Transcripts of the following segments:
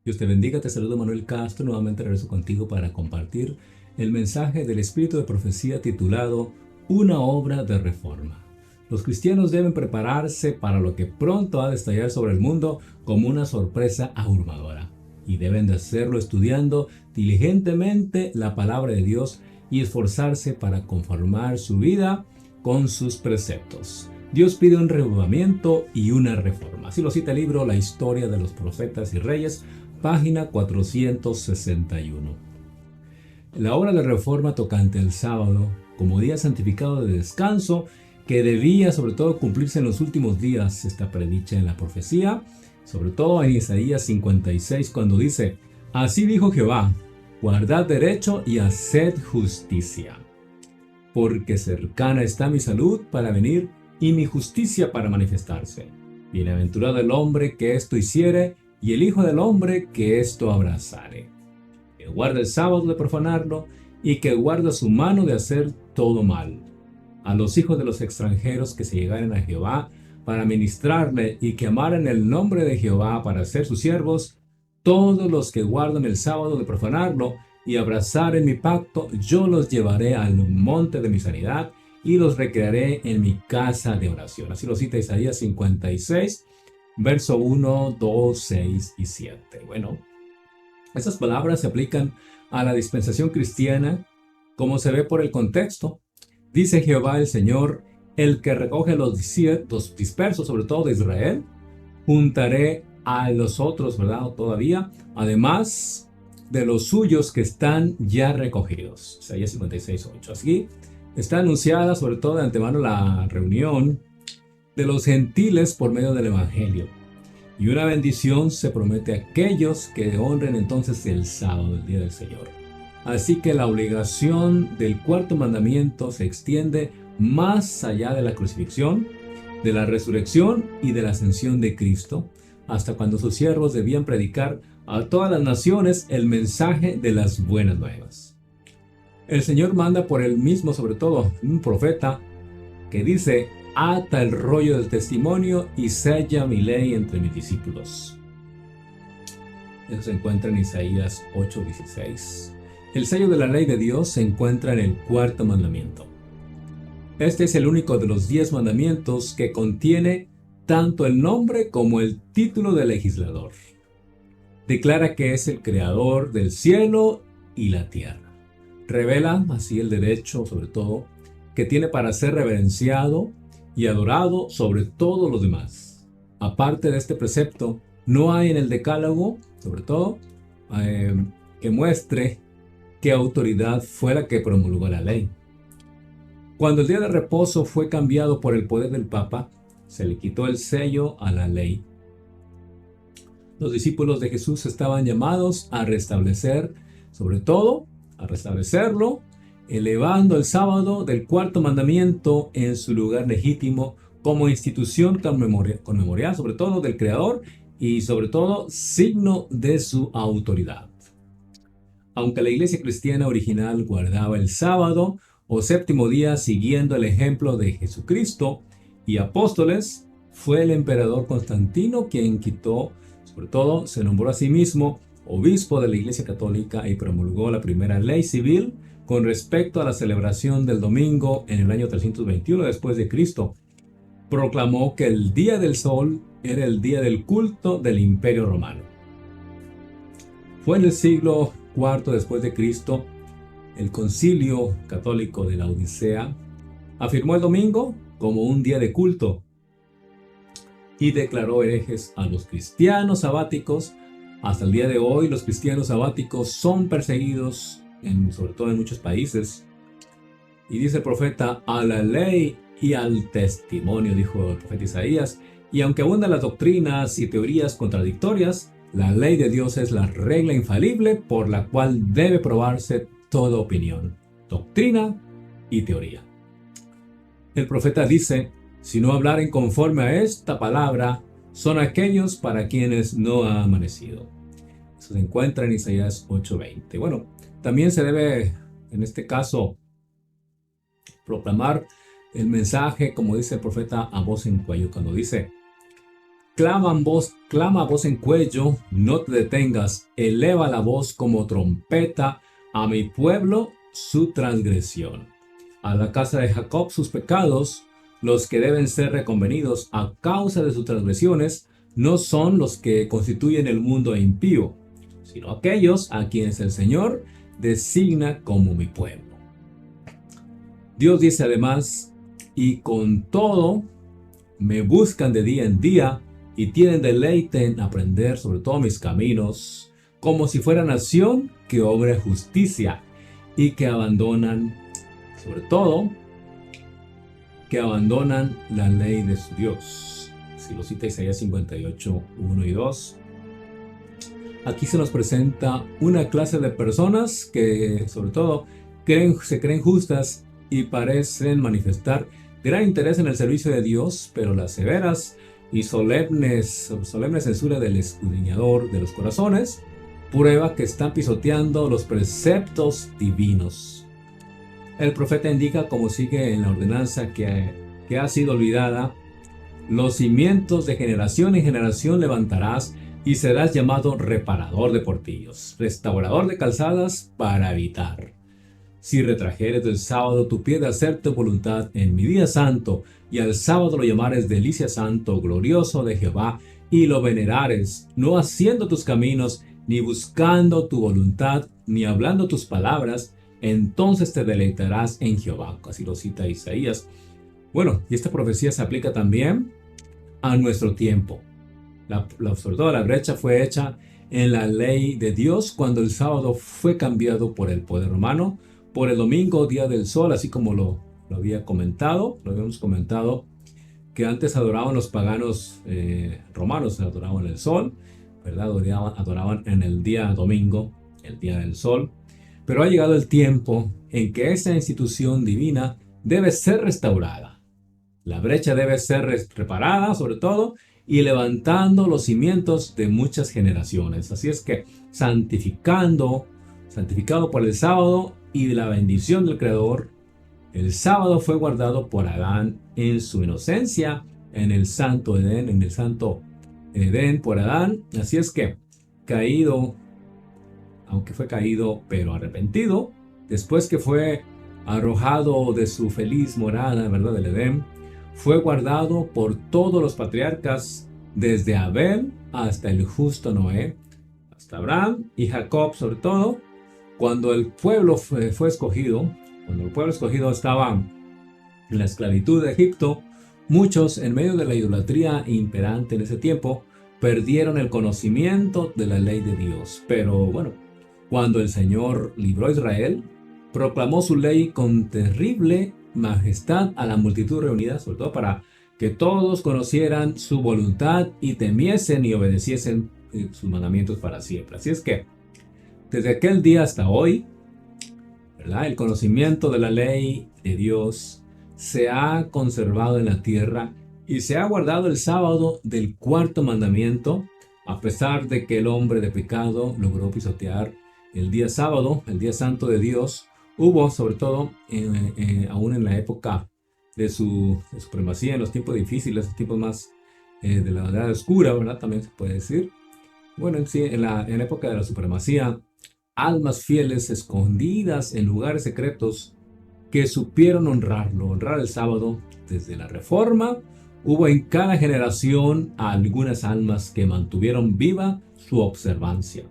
Dios te bendiga, te saludo Manuel Castro, nuevamente regreso contigo para compartir el mensaje del Espíritu de Profecía titulado Una obra de reforma. Los cristianos deben prepararse para lo que pronto ha de estallar sobre el mundo como una sorpresa abrumadora, y deben de hacerlo estudiando diligentemente la palabra de Dios y esforzarse para conformar su vida con sus preceptos. Dios pide un renovamiento y una reforma. Así lo cita el libro La historia de los profetas y reyes, página 461. La obra de reforma tocante el sábado, como día santificado de descanso, que debía sobre todo cumplirse en los últimos días, está predicha en la profecía, sobre todo en Isaías 56, cuando dice: Así dijo Jehová, guardad derecho y haced justicia, porque cercana está mi salud para venir y mi justicia para manifestarse. Bienaventurado el hombre que esto hiciere, y el hijo del hombre que esto abrazare. Que guarda el sábado de profanarlo, y que guarda su mano de hacer todo mal. A los hijos de los extranjeros que se llegaren a Jehová para ministrarle, y que amaren el nombre de Jehová para ser sus siervos, todos los que guardan el sábado de profanarlo y abrazaren mi pacto, yo los llevaré al monte de mi sanidad y los recrearé en mi casa de oración. Así lo cita Isaías 56, verso 1, 2, 6 y 7. Bueno, esas palabras se aplican a la dispensación cristiana, como se ve por el contexto. Dice Jehová el Señor, el que recoge los dispersos, sobre todo de Israel, juntaré a los otros, ¿verdad? Todavía, además de los suyos que están ya recogidos. Isaías 56, 8. Así está anunciada sobre todo de antemano la reunión de los gentiles por medio del Evangelio. Y una bendición se promete a aquellos que honren entonces el sábado, el día del Señor. Así que la obligación del cuarto mandamiento se extiende más allá de la crucifixión, de la resurrección y de la ascensión de Cristo, hasta cuando sus siervos debían predicar a todas las naciones el mensaje de las buenas nuevas. El Señor manda por él mismo, sobre todo, un profeta que dice: ata el rollo del testimonio y sella mi ley entre mis discípulos. Eso se encuentra en Isaías 8:16. El sello de la ley de Dios se encuentra en el cuarto mandamiento. Este es el único de los 10 mandamientos que contiene tanto el nombre como el título de legislador. Declara que es el creador del cielo y la tierra. Revela así el derecho, sobre todo, que tiene para ser reverenciado y adorado sobre todos los demás. Aparte de este precepto, no hay en el decálogo, sobre todo, que muestre qué autoridad fue la que promulgó la ley. Cuando el día de reposo fue cambiado por el poder del Papa, se le quitó el sello a la ley. Los discípulos de Jesús estaban llamados a restablecer, sobre todo, a restablecerlo, elevando el sábado del cuarto mandamiento en su lugar legítimo como institución conmemorial, sobre todo del Creador y sobre todo signo de su autoridad. Aunque la iglesia cristiana original guardaba el sábado o séptimo día siguiendo el ejemplo de Jesucristo y apóstoles, fue el emperador Constantino quien quitó, sobre todo, se nombró a sí mismo obispo de la Iglesia Católica y promulgó la primera ley civil con respecto a la celebración del domingo en el año 321 después de Cristo. Proclamó que el día del sol era el día del culto del Imperio Romano. Fue en el siglo IV después de Cristo, el Concilio Católico de la Odisea afirmó el domingo como un día de culto y declaró herejes a los cristianos sabáticos. Hasta el día de hoy, los cristianos sabáticos son perseguidos, sobre todo en muchos países. Y dice el profeta: a la ley y al testimonio, dijo el profeta Isaías. Y aunque abundan las doctrinas y teorías contradictorias, la ley de Dios es la regla infalible por la cual debe probarse toda opinión, doctrina y teoría. El profeta dice: si no hablaren conforme a esta palabra, son aquellos para quienes no ha amanecido. Eso se encuentra en Isaías 8:20. Bueno, también se debe, en este caso, proclamar el mensaje, como dice el profeta, a voz en cuello, cuando dice: clama a voz en cuello, no te detengas, eleva la voz como trompeta, a mi pueblo su transgresión. A la casa de Jacob sus pecados, los que deben ser reconvenidos a causa de sus transgresiones, no son los que constituyen el mundo impío, sino aquellos a quienes el Señor designa como mi pueblo. Dios dice además, y con todo me buscan de día en día y tienen deleite en aprender sobre todo mis caminos, como si fuera nación que obre justicia y que abandonan, sobre todo, que abandonan la ley de su Dios. Si lo cita Isaías 58, 1 y 2. Aquí se nos presenta una clase de personas que, sobre todo, se creen justas y parecen manifestar gran interés en el servicio de Dios, pero las severas y solemne censura del escudriñador de los corazones prueba que están pisoteando los preceptos divinos. El profeta indica, como sigue en la ordenanza que ha sido olvidada, los cimientos de generación en generación levantarás y serás llamado reparador de portillos, restaurador de calzadas para habitar. Si retrajeres del sábado tu pie de hacer tu voluntad en mi día santo, y al sábado lo llamares delicia santo, glorioso de Jehová, y lo venerares, no haciendo tus caminos, ni buscando tu voluntad, ni hablando tus palabras, entonces te deleitarás en Jehová. Así lo cita Isaías. Bueno, y esta profecía se aplica también a nuestro tiempo. Sobre todo la brecha fue hecha en la ley de Dios cuando el sábado fue cambiado por el poder romano, por el domingo, día del sol, así como lo habíamos comentado, que antes adoraban los paganos romanos, adoraban el sol, ¿verdad? Adoraban en el día domingo, el día del sol. Pero ha llegado el tiempo en que esa institución divina debe ser restaurada. La brecha debe ser reparada, sobre todo, y levantando los cimientos de muchas generaciones. Así es que santificado por el sábado y de la bendición del Creador, el sábado fue guardado por Adán en su inocencia, en el santo Edén por Adán. Así es que aunque fue caído pero arrepentido, después que fue arrojado de su feliz morada, ¿verdad?, del Edén, fue guardado por todos los patriarcas, desde Abel hasta el justo Noé, hasta Abraham y Jacob, sobre todo, cuando el pueblo fue escogido, cuando el pueblo escogido estaba en la esclavitud de Egipto, muchos, en medio de la idolatría imperante en ese tiempo, perdieron el conocimiento de la ley de Dios. Pero bueno, cuando el Señor libró a Israel, proclamó su ley con terrible majestad a la multitud reunida, sobre todo para que todos conocieran su voluntad y temiesen y obedeciesen sus mandamientos para siempre. Así es que, desde aquel día hasta hoy, ¿verdad?, el conocimiento de la ley de Dios se ha conservado en la tierra y se ha guardado el sábado del cuarto mandamiento, a pesar de que el hombre de pecado logró pisotear el día sábado, el día santo de Dios. Hubo, sobre todo, aún en la época de su supremacía, en los tiempos difíciles, los tiempos más de la edad oscura, ¿verdad?, también se puede decir. Bueno, en la época de la supremacía, almas fieles escondidas en lugares secretos que supieron honrar el sábado. Desde la Reforma, hubo en cada generación algunas almas que mantuvieron viva su observancia.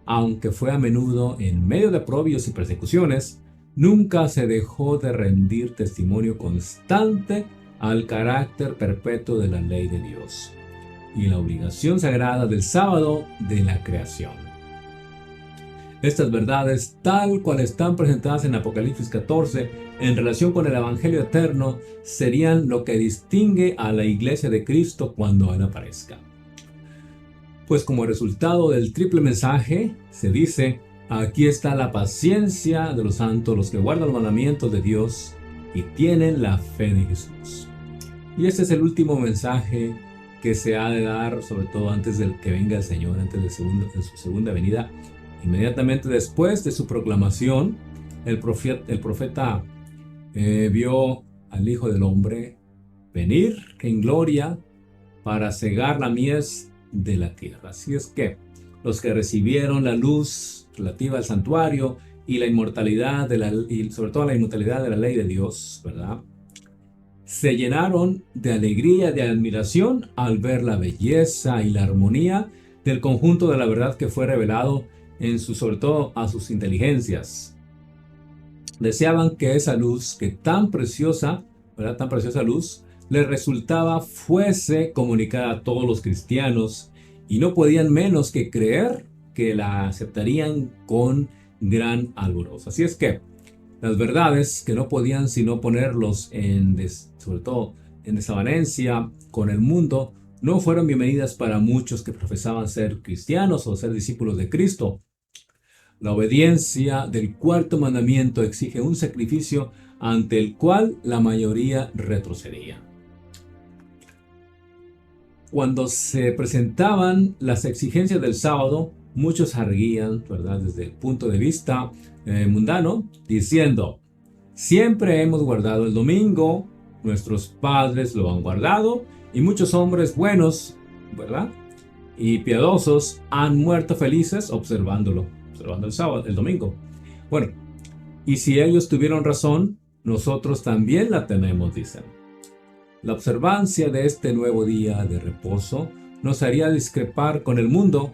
Aunque fue a menudo en medio de aprobios y persecuciones, nunca se dejó de rendir testimonio constante al carácter perpetuo de la ley de Dios y la obligación sagrada del sábado de la creación. Estas verdades, tal cual están presentadas en Apocalipsis 14, en relación con el Evangelio eterno, serían lo que distingue a la Iglesia de Cristo cuando Él aparezca. Pues como resultado del triple mensaje, se dice: aquí está la paciencia de los santos, los que guardan los mandamientos de Dios y tienen la fe de Jesús. Y este es el último mensaje que se ha de dar, sobre todo antes de que venga el Señor, antes de su segunda venida. Inmediatamente después de su proclamación, el profeta vio al Hijo del Hombre venir en gloria para cegar la mies de la tierra. Así es que los que recibieron la luz relativa al santuario y la inmortalidad y sobre todo la inmortalidad de la ley de Dios, ¿verdad? Se llenaron de alegría, de admiración al ver la belleza y la armonía del conjunto de la verdad que fue revelado sobre todo a sus inteligencias. Deseaban que esa luz, que tan preciosa, ¿verdad? Tan preciosa luz, les resultaba fuese comunicada a todos los cristianos y no podían menos que creer que la aceptarían con gran alborozo. Así es que las verdades que no podían sino ponerlos sobre todo en desavenencia con el mundo, no fueron bienvenidas para muchos que profesaban ser cristianos o ser discípulos de Cristo. La obediencia del cuarto mandamiento exige un sacrificio ante el cual la mayoría retrocedía. Cuando se presentaban las exigencias del sábado, muchos arguían, ¿verdad?, desde el punto de vista mundano, diciendo: siempre hemos guardado el domingo, nuestros padres lo han guardado, y muchos hombres buenos, ¿verdad?, y piadosos han muerto felices observando el sábado, el domingo. Bueno, y si ellos tuvieron razón, nosotros también la tenemos, dicen. La observancia de este nuevo día de reposo nos haría discrepar con el mundo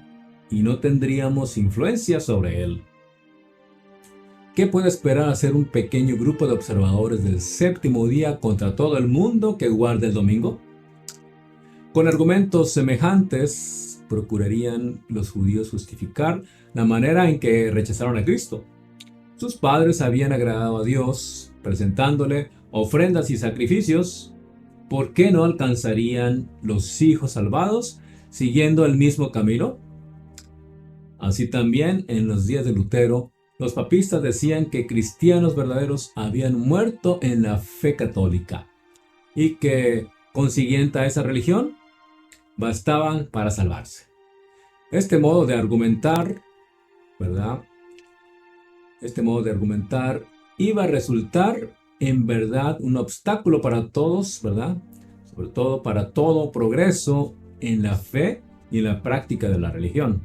y no tendríamos influencia sobre él. ¿Qué puede esperar hacer un pequeño grupo de observadores del séptimo día contra todo el mundo que guarda el domingo? Con argumentos semejantes, procurarían los judíos justificar la manera en que rechazaron a Cristo. Sus padres habían agradado a Dios, presentándole ofrendas y sacrificios. ¿Por qué no alcanzarían los hijos salvados siguiendo el mismo camino? Así también, en los días de Lutero, los papistas decían que cristianos verdaderos habían muerto en la fe católica y que, consiguiente a esa religión, bastaban para salvarse. Este modo de argumentar, ¿verdad? Este modo de argumentar iba a resultar en verdad un obstáculo para todos, ¿verdad? Sobre todo para todo progreso en la fe y en la práctica de la religión.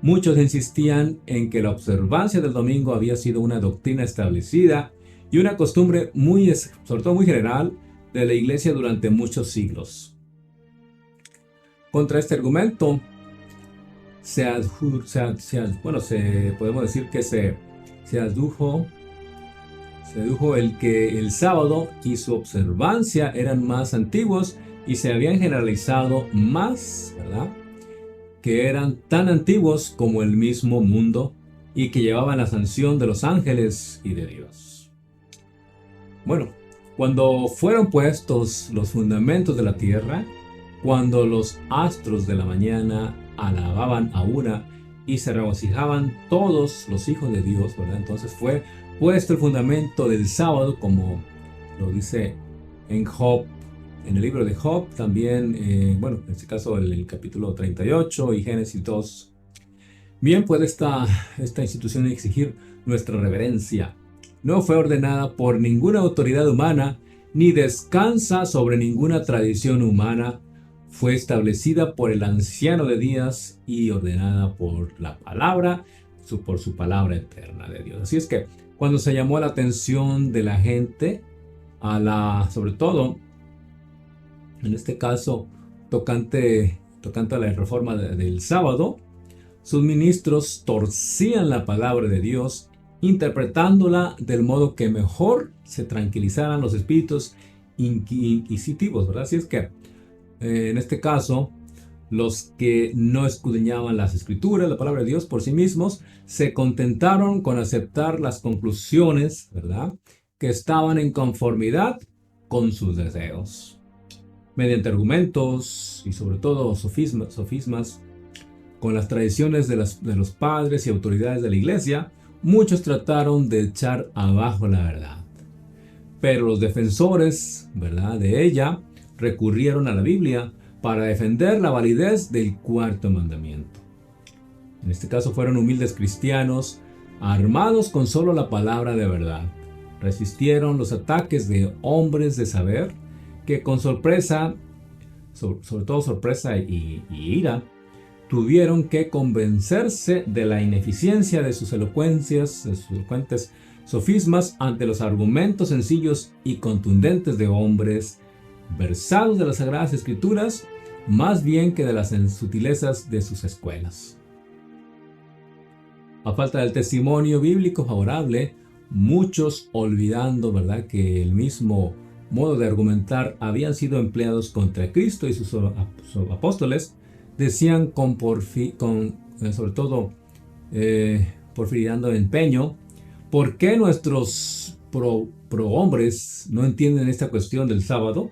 Muchos insistían en que la observancia del domingo había sido una doctrina establecida y una costumbre sobre todo muy general de la Iglesia durante muchos siglos. Contra este argumento podemos decir que se adujo el que el sábado y su observancia eran más antiguos y se habían generalizado más, ¿verdad?, que eran tan antiguos como el mismo mundo y que llevaban la sanción de los ángeles y de Dios. Bueno, cuando fueron puestos los fundamentos de la tierra, cuando los astros de la mañana alababan a una y se regocijaban todos los hijos de Dios, ¿verdad?, entonces fue puesto el fundamento del sábado, como lo dice en Job, en el libro de Job, también, en este caso el capítulo 38 y Génesis 2. Bien, puede esta institución exigir nuestra reverencia. No fue ordenada por ninguna autoridad humana, ni descansa sobre ninguna tradición humana. Fue establecida por el anciano de días y ordenada por la palabra, por su palabra eterna de Dios. Así es que cuando se llamó la atención de la gente sobre todo, en este caso, tocante a la reforma del sábado, sus ministros torcían la palabra de Dios, interpretándola del modo que mejor se tranquilizaran los espíritus inquisitivos, ¿verdad? Así es que, en este caso, los que no escudriñaban las escrituras, la palabra de Dios por sí mismos, se contentaron con aceptar las conclusiones, ¿verdad?, que estaban en conformidad con sus deseos. Mediante argumentos y sobre todo sofismas, con las tradiciones de los padres y autoridades de la iglesia, muchos trataron de echar abajo la verdad. Pero los defensores, ¿verdad?, de ella recurrieron a la Biblia para defender la validez del cuarto mandamiento. En este caso fueron humildes cristianos, armados con solo la palabra de verdad. Resistieron los ataques de hombres de saber que con sorpresa sobre todo sorpresa y ira, tuvieron que convencerse de la ineficiencia de sus elocuentes sofismas ante los argumentos sencillos y contundentes de hombres versados de las Sagradas Escrituras, más bien que de las sutilezas de sus escuelas. A falta del testimonio bíblico favorable, muchos, olvidando, ¿verdad?, que el mismo modo de argumentar habían sido empleados contra Cristo y sus apóstoles, decían sobre todo porfiando empeño, ¿por qué nuestros prohombres no entienden esta cuestión del sábado?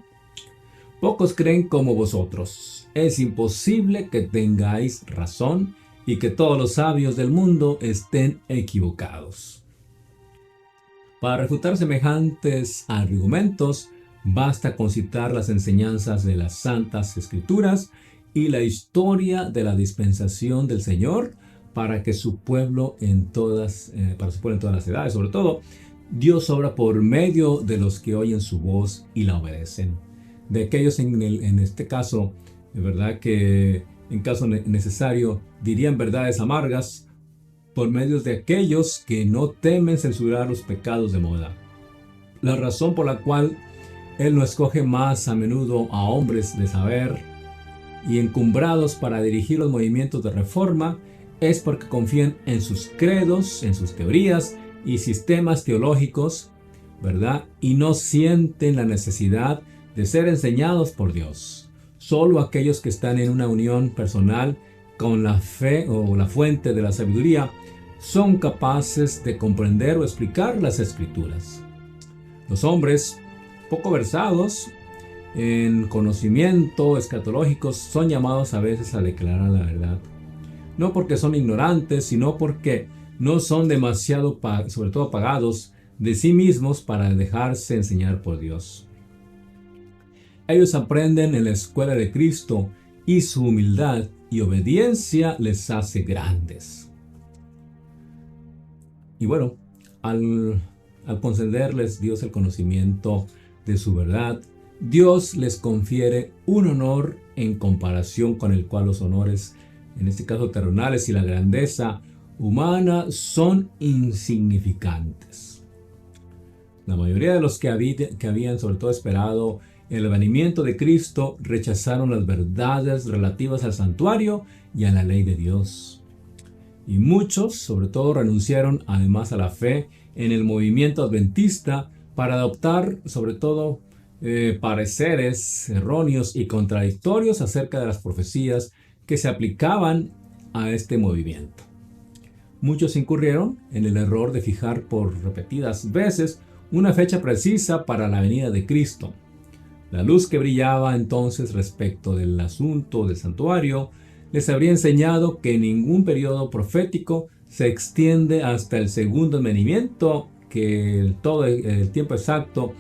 Pocos creen como vosotros. Es imposible que tengáis razón y que todos los sabios del mundo estén equivocados. Para refutar semejantes argumentos, basta con citar las enseñanzas de las Santas Escrituras y la historia de la dispensación del Señor para su pueblo en todas las edades. Sobre todo, Dios obra por medio de los que oyen su voz y la obedecen. De aquellos en este caso, de verdad que en caso necesario dirían verdades amargas por medio de aquellos que no temen censurar los pecados de moda. La razón por la cual Él no escoge más a menudo a hombres de saber y encumbrados para dirigir los movimientos de reforma es porque confían en sus credos, en sus teorías y sistemas teológicos, ¿verdad? Y no sienten la necesidad de ser enseñados por Dios. Solo aquellos que están en una unión personal con la fe o la fuente de la sabiduría son capaces de comprender o explicar las Escrituras. Los hombres poco versados en conocimiento escatológicos son llamados a veces a declarar la verdad. No porque son ignorantes, sino porque no son demasiado, sobre todo, pagados de sí mismos para dejarse enseñar por Dios. Ellos aprenden en la escuela de Cristo y su humildad y obediencia les hace grandes. Y bueno, al concederles Dios el conocimiento de su verdad, Dios les confiere un honor en comparación con el cual los honores, en este caso terrenales, y la grandeza humana son insignificantes. La mayoría de los que habían sobre todo esperado el venimiento de Cristo rechazaron las verdades relativas al santuario y a la ley de Dios. Y muchos, sobre todo, renunciaron además a la fe en el movimiento adventista para adoptar, sobre todo, pareceres erróneos y contradictorios acerca de las profecías que se aplicaban a este movimiento. Muchos incurrieron en el error de fijar por repetidas veces una fecha precisa para la venida de Cristo. La luz que brillaba entonces respecto del asunto del santuario les habría enseñado que ningún periodo profético se extiende hasta el segundo advenimiento, que todo el tiempo exacto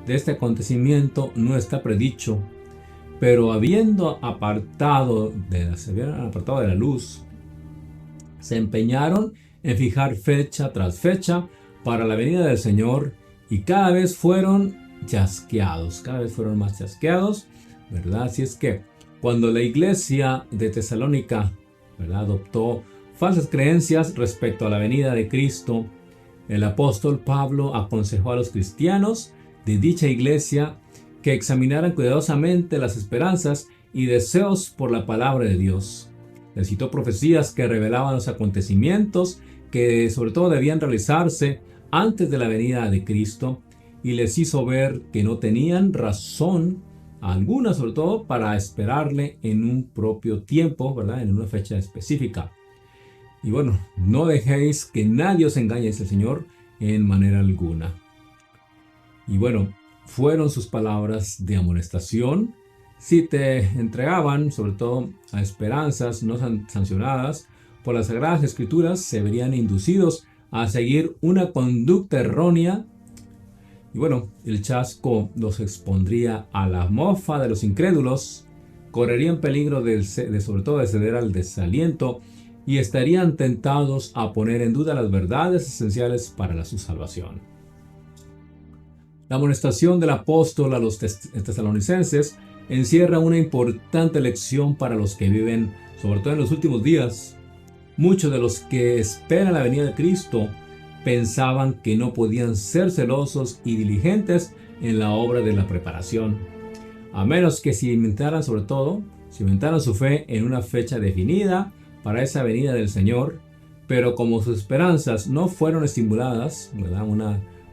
de este acontecimiento no está predicho, pero habiendo apartado de la luz, se empeñaron en fijar fecha tras fecha para la venida del Señor y cada vez fueron más chasqueados, ¿verdad? Así es que cuando la iglesia de Tesalónica, ¿verdad?, adoptó falsas creencias respecto a la venida de Cristo, el apóstol Pablo aconsejó a los cristianos de dicha iglesia que examinaran cuidadosamente las esperanzas y deseos por la palabra de Dios. Les citó profecías que revelaban los acontecimientos que sobre todo debían realizarse antes de la venida de Cristo, y les hizo ver que no tenían razón alguna, sobre todo, para esperarle en un propio tiempo, ¿verdad?, en una fecha específica. Y bueno, no dejéis que nadie os engañe, dice el Señor, en manera alguna. Y bueno, fueron sus palabras de amonestación. Si te entregaban, sobre todo, a esperanzas no sancionadas por las Sagradas Escrituras, se verían inducidos a seguir una conducta errónea. Y bueno, el chasco los expondría a la mofa de los incrédulos, correrían peligro sobre todo de ceder al desaliento y estarían tentados a poner en duda las verdades esenciales para su salvación. La amonestación del apóstol a los tesalonicenses encierra una importante lección para los que viven, sobre todo en los últimos días. Muchos de los que esperan la venida de Cristo pensaban que no podían ser celosos y diligentes en la obra de la preparación, a menos que cimentaran su fe en una fecha definida para esa venida del Señor. Pero como sus esperanzas no fueron estimuladas, ¿verdad?,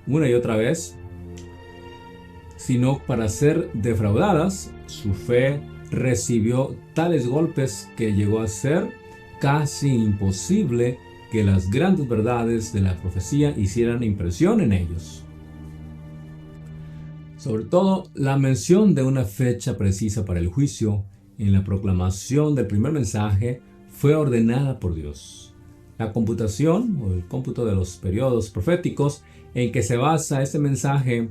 una y otra vez, sino para ser defraudadas, su fe recibió tales golpes que llegó a ser casi imposible que las grandes verdades de la profecía hicieran impresión en ellos. Sobre todo, la mención de una fecha precisa para el juicio en la proclamación del primer mensaje fue ordenada por Dios. La computación o el cómputo de los periodos proféticos en que se basa este mensaje,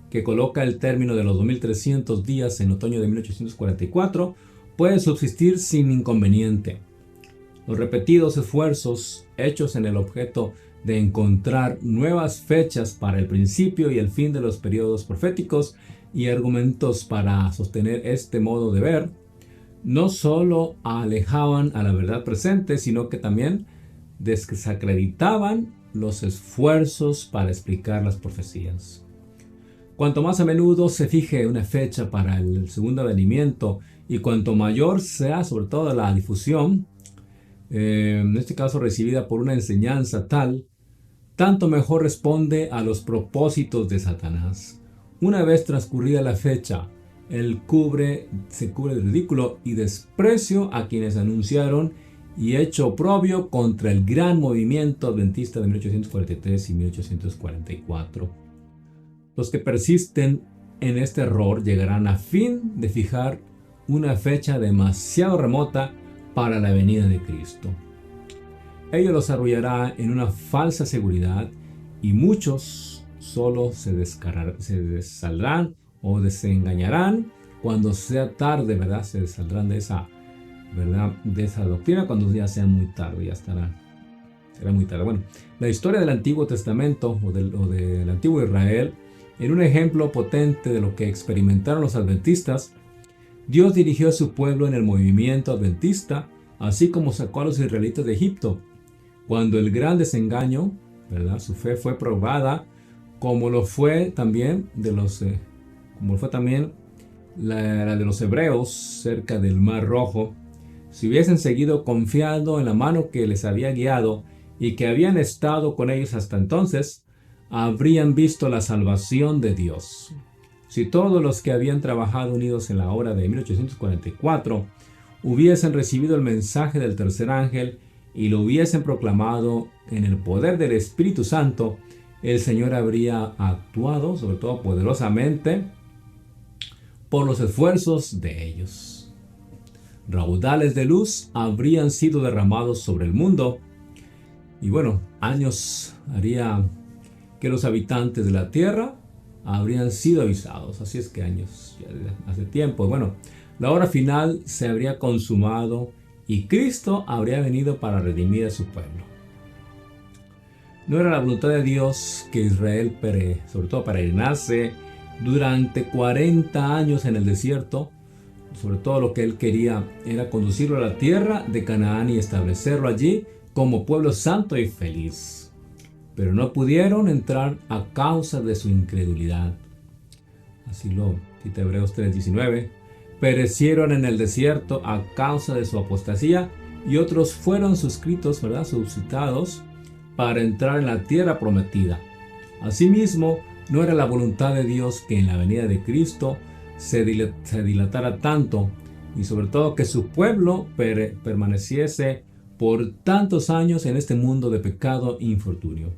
que coloca el término de los 2300 días en otoño de 1844, puede subsistir sin inconveniente. Los repetidos esfuerzos hechos en el objeto de encontrar nuevas fechas para el principio y el fin de los periodos proféticos y argumentos para sostener este modo de ver, no solo alejaban a la verdad presente, sino que también desacreditaban los esfuerzos para explicar las profecías. Cuanto más a menudo se fije una fecha para el segundo venimiento y cuanto mayor sea sobre todo la difusión, en este caso recibida por una enseñanza tal, tanto mejor responde a los propósitos de Satanás. Una vez transcurrida la fecha, él se cubre de ridículo y desprecio a quienes anunciaron y hecho oprobio contra el gran movimiento adventista de 1843 y 1844. Los que persisten en este error llegarán a fin de fijar una fecha demasiado remota para la venida de Cristo. Ello los arrullará en una falsa seguridad y muchos solo se saldrán o desengañarán cuando sea tarde, ¿verdad? Se saldrán de esa, ¿verdad?, de esa doctrina cuando ya sea muy tarde, será muy tarde. Bueno, la historia del Antiguo Testamento o del Antiguo Israel, en un ejemplo potente de lo que experimentaron los adventistas, Dios dirigió a su pueblo en el movimiento adventista, así como sacó a los israelitas de Egipto. Cuando el gran desengaño, ¿verdad?, su fe fue probada, como lo fue también la de los hebreos cerca del Mar Rojo. Si hubiesen seguido confiando en la mano que les había guiado y que habían estado con ellos hasta entonces, habrían visto la salvación de Dios. Si todos los que habían trabajado unidos en la obra de 1844 hubiesen recibido el mensaje del tercer ángel y lo hubiesen proclamado en el poder del Espíritu Santo, el Señor habría actuado, sobre todo poderosamente, por los esfuerzos de ellos. Raudales de luz habrían sido derramados sobre el mundo, y bueno, años haría que los habitantes de la tierra habrían sido avisados. Así es que años, ya hace tiempo. Bueno, la hora final se habría consumado y Cristo habría venido para redimir a su pueblo. No era la voluntad de Dios que Israel, sobre todo, peregrinase durante 40 años en el desierto. Sobre todo lo que él quería era conducirlo a la tierra de Canaán y establecerlo allí como pueblo santo y feliz. Pero no pudieron entrar a causa de su incredulidad. Así lo cita Hebreos 3:19. Perecieron en el desierto a causa de su apostasía, y otros fueron suscritos, ¿verdad?, suscitados para entrar en la tierra prometida. Asimismo, no era la voluntad de Dios que en la venida de Cristo se dilatara tanto, y sobre todo que su pueblo permaneciese por tantos años en este mundo de pecado e infortunio.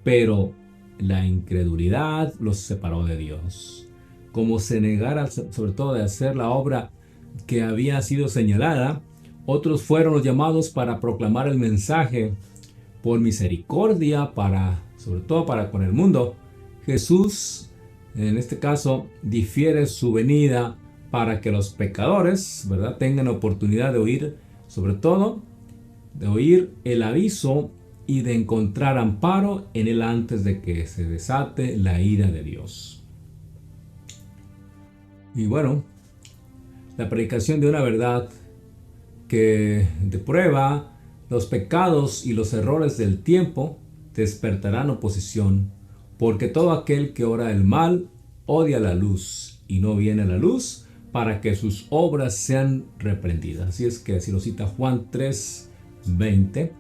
Pero la incredulidad los separó de Dios. Como se negara sobre todo de hacer la obra que había sido señalada, otros fueron los llamados para proclamar el mensaje por misericordia, sobre todo para con el mundo. Jesús, en este caso, difiere su venida para que los pecadores, ¿verdad?, tengan oportunidad de oír, sobre todo, de oír el aviso y de encontrar amparo en él antes de que se desate la ira de Dios. Y bueno, la predicación de una verdad que de prueba los pecados y los errores del tiempo despertarán oposición, porque todo aquel que ora el mal odia la luz y no viene a la luz para que sus obras sean reprendidas. Así es que si lo cita Juan 3:20,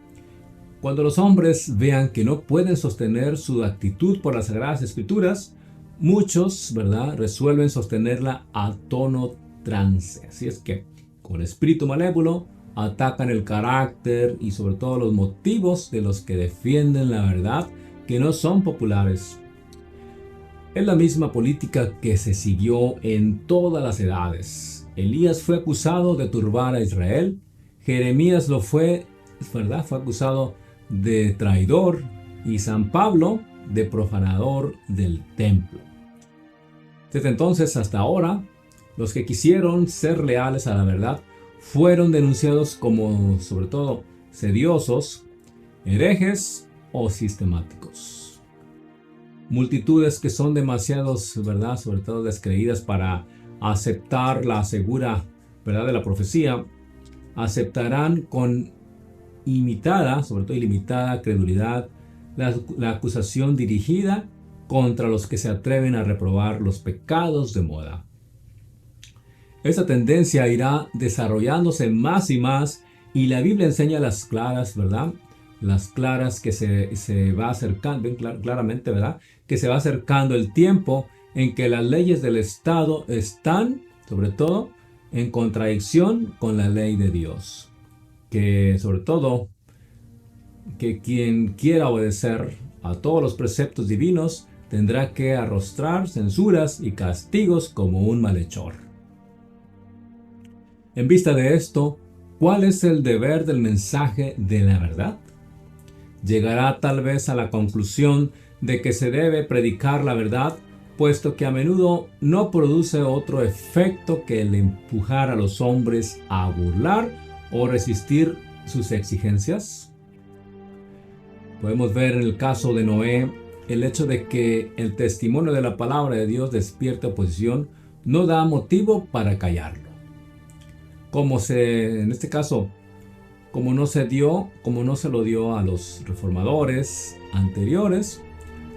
cuando los hombres vean que no pueden sostener su actitud por las Sagradas Escrituras, muchos, ¿verdad?, resuelven sostenerla a tono trance. Así es que, con espíritu malévolo, atacan el carácter y sobre todo los motivos de los que defienden la verdad, que no son populares. Es la misma política que se siguió en todas las edades. Elías fue acusado de turbar a Israel. Jeremías lo fue, ¿verdad? Fue acusado de traidor, y San Pablo de profanador del templo. Desde entonces hasta ahora, los que quisieron ser leales a la verdad fueron denunciados como, sobre todo, sediosos, herejes o sistemáticos. Multitudes que son demasiados, ¿verdad?, sobre todo descreídas para aceptar la segura verdad de la profecía, aceptarán con sobre todo ilimitada credulidad, la acusación dirigida contra los que se atreven a reprobar los pecados de moda. Esta tendencia irá desarrollándose más y más, y la Biblia enseña las claras, ¿verdad? Las claras que se va acercando, ven claramente, ¿verdad?, que se va acercando el tiempo en que las leyes del Estado están, sobre todo, en contradicción con la ley de Dios. Que sobre todo, que quien quiera obedecer a todos los preceptos divinos tendrá que arrostrar censuras y castigos como un malhechor. En vista de esto, ¿cuál es el deber del mensaje de la verdad? Llegará tal vez a la conclusión de que se debe predicar la verdad, puesto que a menudo no produce otro efecto que el empujar a los hombres a burlar o resistir sus exigencias. Podemos ver en el caso de Noé el hecho de que el testimonio de la palabra de Dios despierta oposición no da motivo para callarlo. En este caso, como no se lo dio a los reformadores anteriores,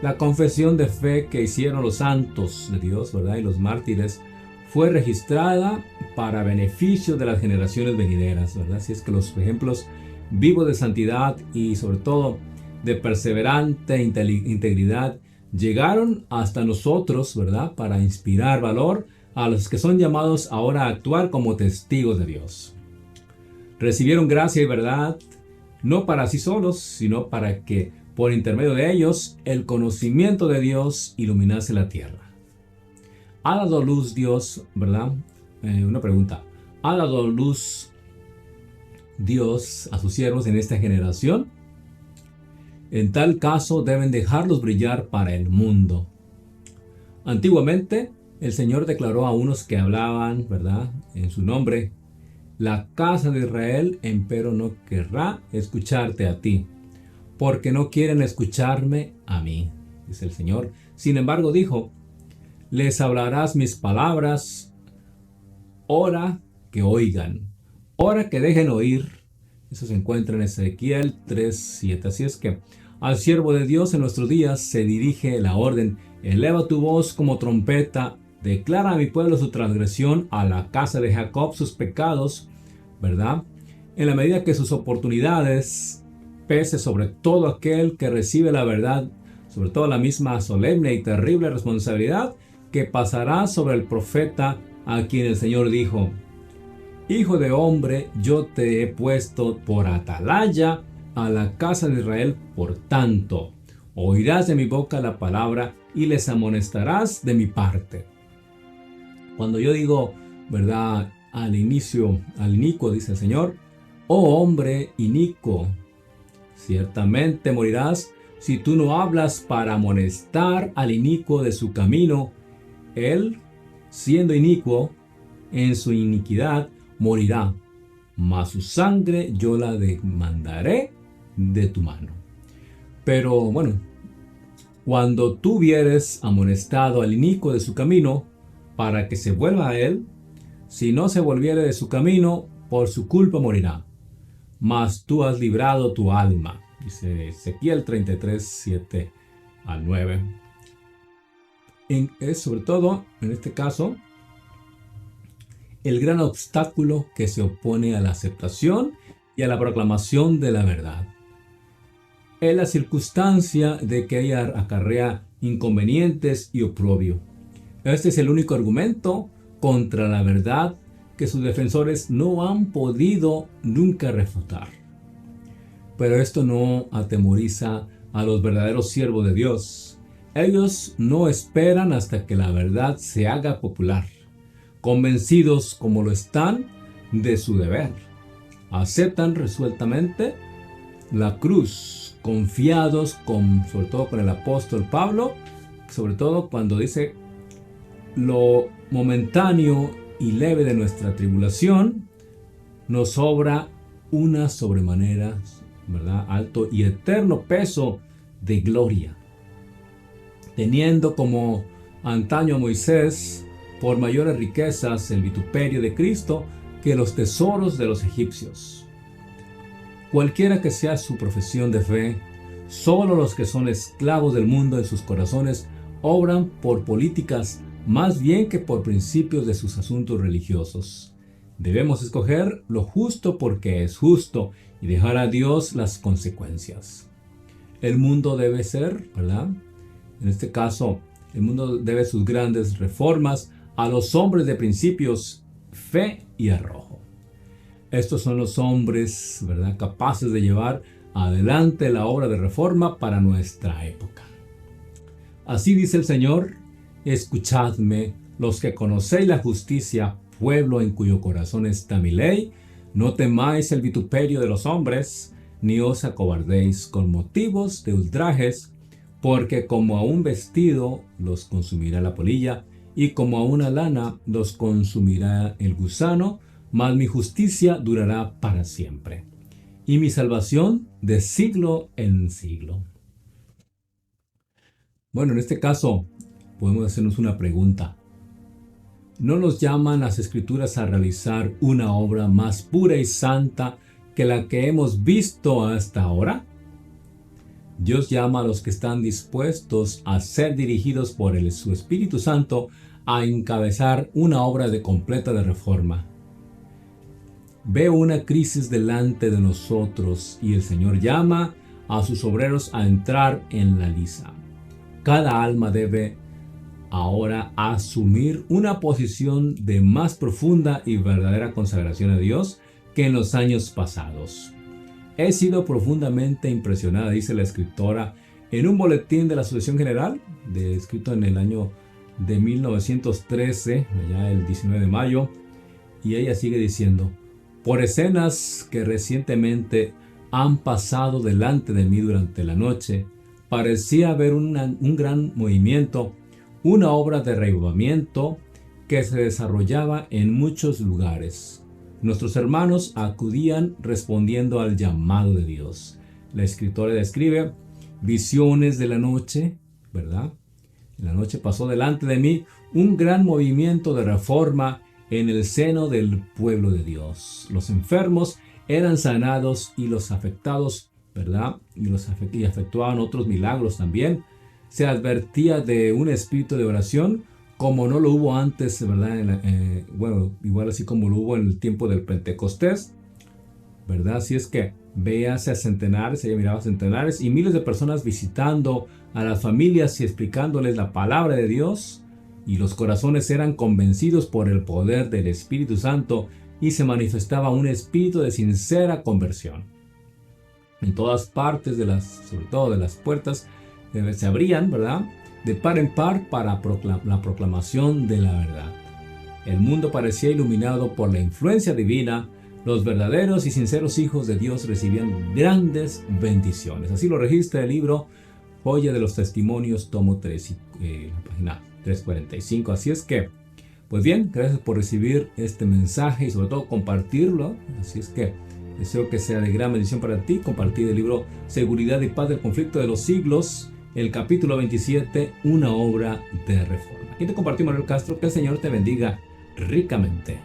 la confesión de fe que hicieron los santos de Dios, ¿verdad?, y los mártires, fue registrada para beneficio de las generaciones venideras, ¿verdad? Así es que los ejemplos vivos de santidad y sobre todo de perseverante integridad llegaron hasta nosotros, ¿verdad?, para inspirar valor a los que son llamados ahora a actuar como testigos de Dios. Recibieron gracia y verdad no para sí solos, sino para que por intermedio de ellos el conocimiento de Dios iluminase la tierra. ¿Ha dado luz Dios, verdad? Una pregunta. ¿Ha dado luz Dios a sus siervos en esta generación? En tal caso deben dejarlos brillar para el mundo. Antiguamente, el Señor declaró a unos que hablaban, ¿verdad?, en su nombre: la casa de Israel, empero, no querrá escucharte a ti, porque no quieren escucharme a mí, dice el Señor. Sin embargo, dijo: les hablarás mis palabras, ora que oigan, ora que dejen oír. Eso se encuentra en Ezequiel 3:7. Así es que al siervo de Dios en nuestros días se dirige la orden: eleva tu voz como trompeta, declara a mi pueblo su transgresión, a la casa de Jacob sus pecados, ¿verdad? En la medida que sus oportunidades pese sobre todo aquel que recibe la verdad, sobre todo la misma solemne y terrible responsabilidad que pasará sobre el profeta, a quien el Señor dijo: Hijo de hombre, yo te he puesto por atalaya a la casa de Israel. Por tanto, oirás de mi boca la palabra y les amonestarás de mi parte. Cuando yo digo, ¿verdad?, al inicuo, dice el Señor: oh hombre inicuo, ciertamente morirás si tú no hablas para amonestar al inicuo de su camino. Él, siendo inicuo en su iniquidad, morirá, mas su sangre yo la demandaré de tu mano. Pero bueno, cuando tú hubieres amonestado al inicuo de su camino, para que se vuelva a él, Si no se volviere de su camino, por su culpa morirá. Mas tú has librado tu alma. Dice Ezequiel 33, 7 al 9. Es sobre todo, en este caso, el gran obstáculo que se opone a la aceptación y a la proclamación de la verdad. Es la circunstancia de que ella acarrea inconvenientes y oprobio. Este es el único argumento contra la verdad que sus defensores no han podido nunca refutar. Pero esto no atemoriza a los verdaderos siervos de Dios. Ellos no esperan hasta que la verdad se haga popular, convencidos como lo están de su deber. Aceptan resueltamente la cruz, confiados sobre todo con el apóstol Pablo, sobre todo cuando dice: lo momentáneo y leve de nuestra tribulación nos sobra una sobremanera, ¿verdad?, alto y eterno peso de gloria, teniendo como antaño a Moisés por mayores riquezas el vituperio de Cristo que los tesoros de los egipcios. Cualquiera que sea su profesión de fe, solo los que son esclavos del mundo en sus corazones obran por políticas más bien que por principios de sus asuntos religiosos. Debemos escoger lo justo porque es justo y dejar a Dios las consecuencias. El mundo debe ser, ¿verdad?, en este caso, el mundo debe sus grandes reformas a los hombres de principios, fe y arrojo. Estos son los hombres, ¿verdad?, capaces de llevar adelante la obra de reforma para nuestra época. Así dice el Señor: escuchadme, los que conocéis la justicia, pueblo en cuyo corazón está mi ley, no temáis el vituperio de los hombres, ni os acobardéis con motivos de ultrajes, porque como a un vestido los consumirá la polilla, y como a una lana los consumirá el gusano, mas mi justicia durará para siempre, y mi salvación de siglo en siglo. Bueno, en este caso podemos hacernos una pregunta. ¿No nos llaman las Escrituras a realizar una obra más pura y santa que la que hemos visto hasta ahora? Dios llama a los que están dispuestos a ser dirigidos por su Espíritu Santo a encabezar una obra completa de reforma. Veo una crisis delante de nosotros y el Señor llama a sus obreros a entrar en la liza. Cada alma debe ahora asumir una posición de más profunda y verdadera consagración a Dios que en los años pasados. He sido profundamente impresionada, dice la escritora, en un boletín de la Asociación General, escrito en el año de 1913, allá el 19 de mayo, y ella sigue diciendo: por escenas que recientemente han pasado delante de mí durante la noche, parecía haber un gran movimiento, una obra de reavivamiento que se desarrollaba en muchos lugares. Nuestros hermanos acudían respondiendo al llamado de Dios. La escritora describe visiones de la noche, ¿verdad? En la noche pasó delante de mí un gran movimiento de reforma en el seno del pueblo de Dios. Los enfermos eran sanados y los afectados, ¿verdad?, y efectuaban otros milagros también. Se advertía de un espíritu de oración como no lo hubo antes, ¿verdad? Igual así como lo hubo en el tiempo del Pentecostés, ¿verdad? Así es que véase a centenares, ella miraba a centenares y miles de personas visitando a las familias y explicándoles la palabra de Dios, y los corazones eran convencidos por el poder del Espíritu Santo y se manifestaba un espíritu de sincera conversión. En todas partes, sobre todo de las puertas, se abrían, ¿verdad?, de par en par para la proclamación de la verdad. El mundo parecía iluminado por la influencia divina. Los verdaderos y sinceros hijos de Dios recibían grandes bendiciones. Así lo registra el libro Joya de los Testimonios, tomo 3, página 345. Así es que, pues bien, gracias por recibir este mensaje y sobre todo compartirlo. Así es que deseo que sea de gran bendición para ti compartir el libro Seguridad y Paz del Conflicto de los Siglos, el capítulo 27, una obra de reforma. Aquí te compartimos Manuel Castro. Que el Señor te bendiga ricamente.